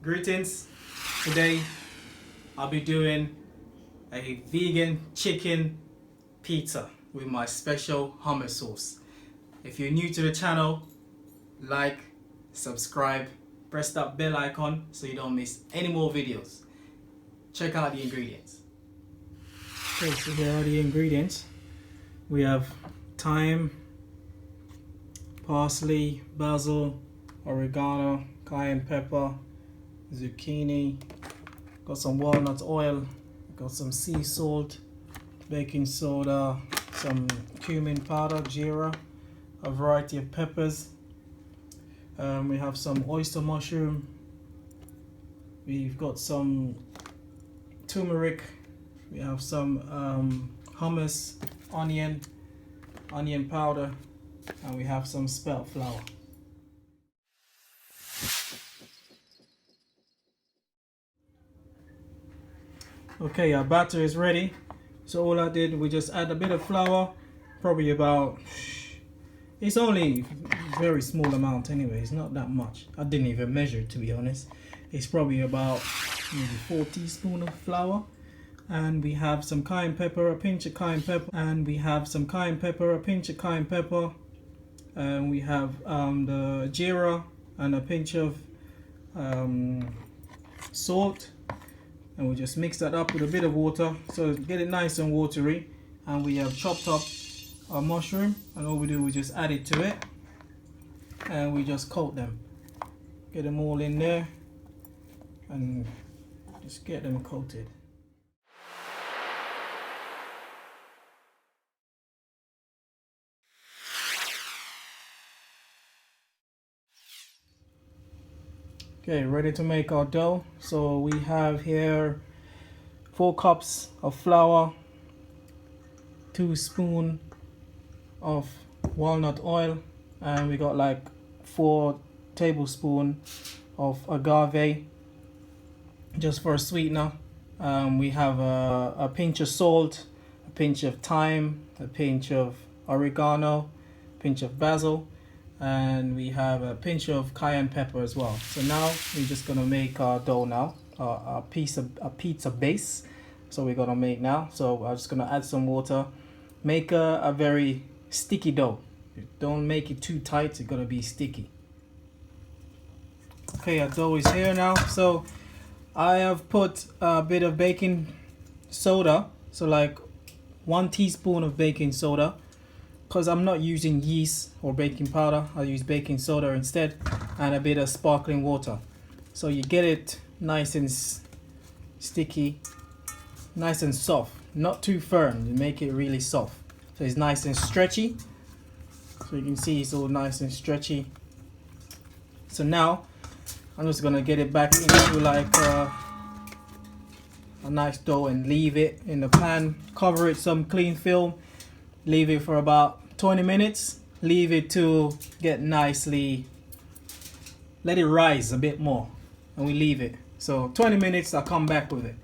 Greetings. Today I'll be doing a vegan chicken pizza with my special hummus sauce. If you're new to the channel, like, subscribe, press that bell icon so you don't miss any more videos. Check out the ingredients. Okay, so here are the ingredients. We have thyme, parsley, basil, oregano, cayenne pepper, zucchini, got some walnut oil, got some sea salt, baking soda, some cumin powder, jeera, a variety of peppers. We have some oyster mushroom, we've got some turmeric, we have some hummus, onion powder, and we have some spelt flour. Okay, our batter is ready. So all I did, we just add a bit of flour, probably about, it's only a very small amount anyway, it's not that much. I didn't even measure, to be honest. It's probably about maybe 4 teaspoons of flour. And we have some cayenne pepper, a pinch of cayenne pepper, and we have some cayenne pepper, a pinch of cayenne pepper, and we have the jeera and a pinch of salt. And we just mix that up with a bit of water, so get it nice and watery. And we have chopped up our mushroom, and all we do, we just add it to it, and we just coat them. Get them all in there, and just get them coated. Okay, ready to make our dough. So we have here 4 cups of flour, 2 spoons of walnut oil, and we got like 4 tablespoons of agave just for a sweetener. We have a pinch of salt, a pinch of thyme, a pinch of oregano, a pinch of basil, and we have a pinch of cayenne pepper as well. So now we're just gonna make our dough now, a pizza base. So we're gonna make now. So I'm just gonna add some water. Make a very sticky dough. Don't make it too tight, it's gonna be sticky. Okay, our dough is here now. So I have put a bit of baking soda, so like 1 teaspoon of baking soda. Because I'm not using yeast or baking powder, I use baking soda instead, and a bit of sparkling water. So you get it nice and sticky, nice and soft, not too firm. You make it really soft, so it's nice and stretchy. So you can see it's all nice and stretchy. So now I'm just gonna get it back into like a nice dough and leave it in the pan. Cover it some cling film. Leave it for about 20 minutes. Leave it to get nicely, let it rise a bit more, and we leave it. So 20 minutes, I'll come back with it.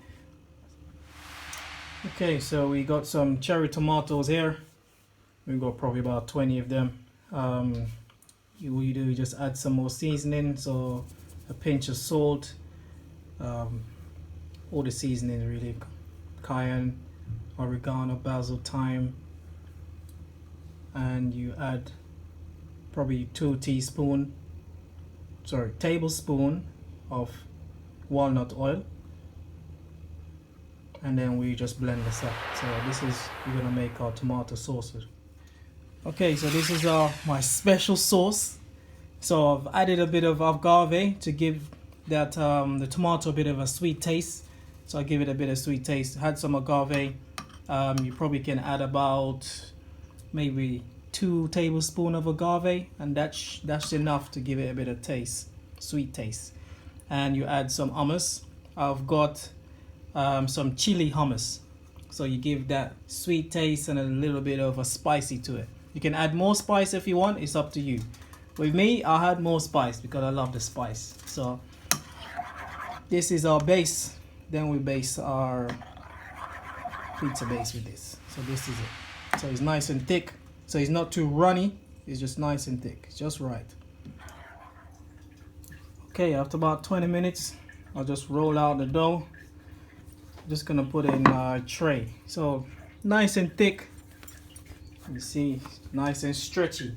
Okay, so we got some cherry tomatoes here. We got probably about 20 of them. What you do, you just add some more seasoning, so a pinch of salt, all the seasoning really, cayenne, oregano, basil, thyme, and you add probably 2 tablespoons of walnut oil, and then we just blend this up. So this is, we're gonna make our tomato sauce. Okay, so this is my special sauce. So I've added a bit of agave to give that the tomato a bit of a sweet taste. So I give it a bit of sweet taste. Had some agave. You probably can add about maybe 2 tablespoons of agave, and that's enough to give it a bit of taste, sweet taste. And you add some hummus. I've got some chili hummus, so you give that sweet taste and a little bit of a spicy to it. You can add more spice if you want, it's up to you. With me, I had more spice because I love the spice. So this is our base. Then we base our pizza base with this. So this is it. So it's nice and thick. So it's not too runny. It's just nice and thick. It's just right. Okay, after about 20 minutes, I'll just roll out the dough. Just gonna put it in a tray. So nice and thick. You see, nice and stretchy.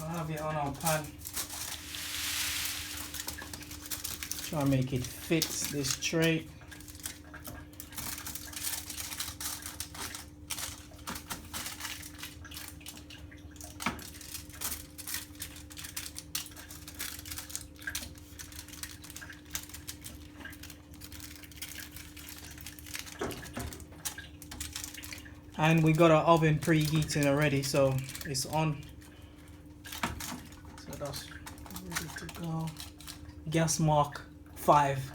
I'll have it on our pan. Try and make it fit this tray. And we got our oven preheating already, so it's on. So that's ready to go. Gas mark 5.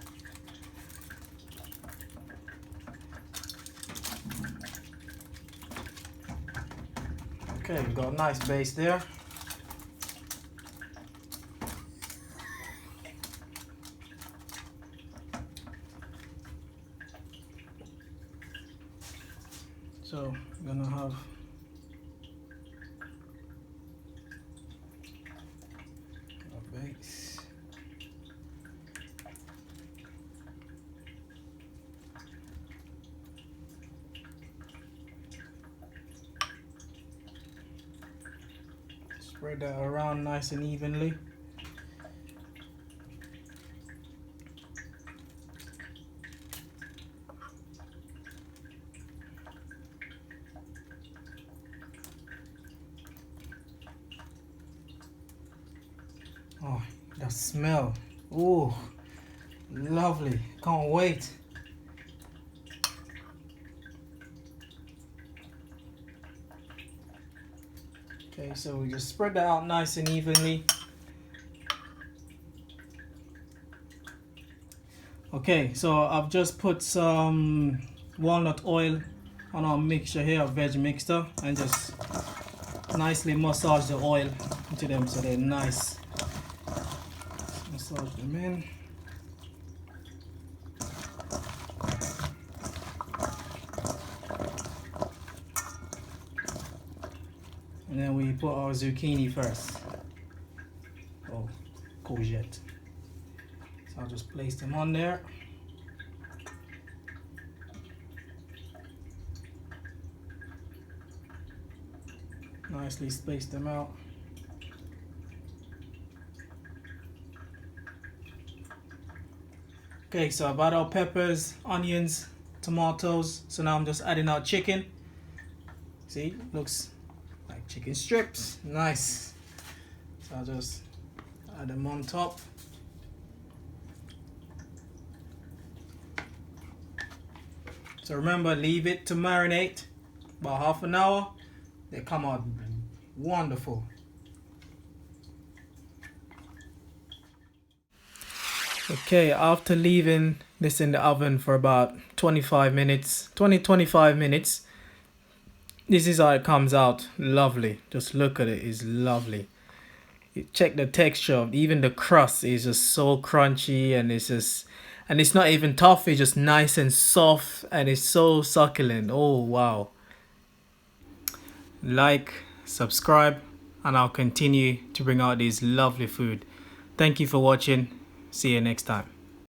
Okay, we got a nice base there. So we're gonna have a base. Spread that around nice and evenly. Oh, the smell. Oh, lovely. Can't wait. Okay, so we just spread that out nice and evenly. Okay, so I've just put some walnut oil on our mixture here, veg mixture, and just nicely massage the oil into them so they're nice. Massage them in. And then we put our zucchini first. Oh, courgette. So I'll just place them on there. Nicely space them out. Okay, so I've added our peppers, onions, tomatoes. So now I'm just adding our chicken. See, looks like chicken strips. Nice. So I'll just add them on top. So remember, leave it to marinate about half an hour. They come out wonderful. Okay, after leaving this in the oven for about 25 minutes, 20-25 minutes, this is how it comes out. Lovely. Just look at it. It's lovely. You check the texture. Even the crust is just so crunchy, and it's not even tough. It's just nice and soft, and it's so succulent. Oh wow. Like, subscribe, and I'll continue to bring out these lovely food. Thank you for watching. See you next time.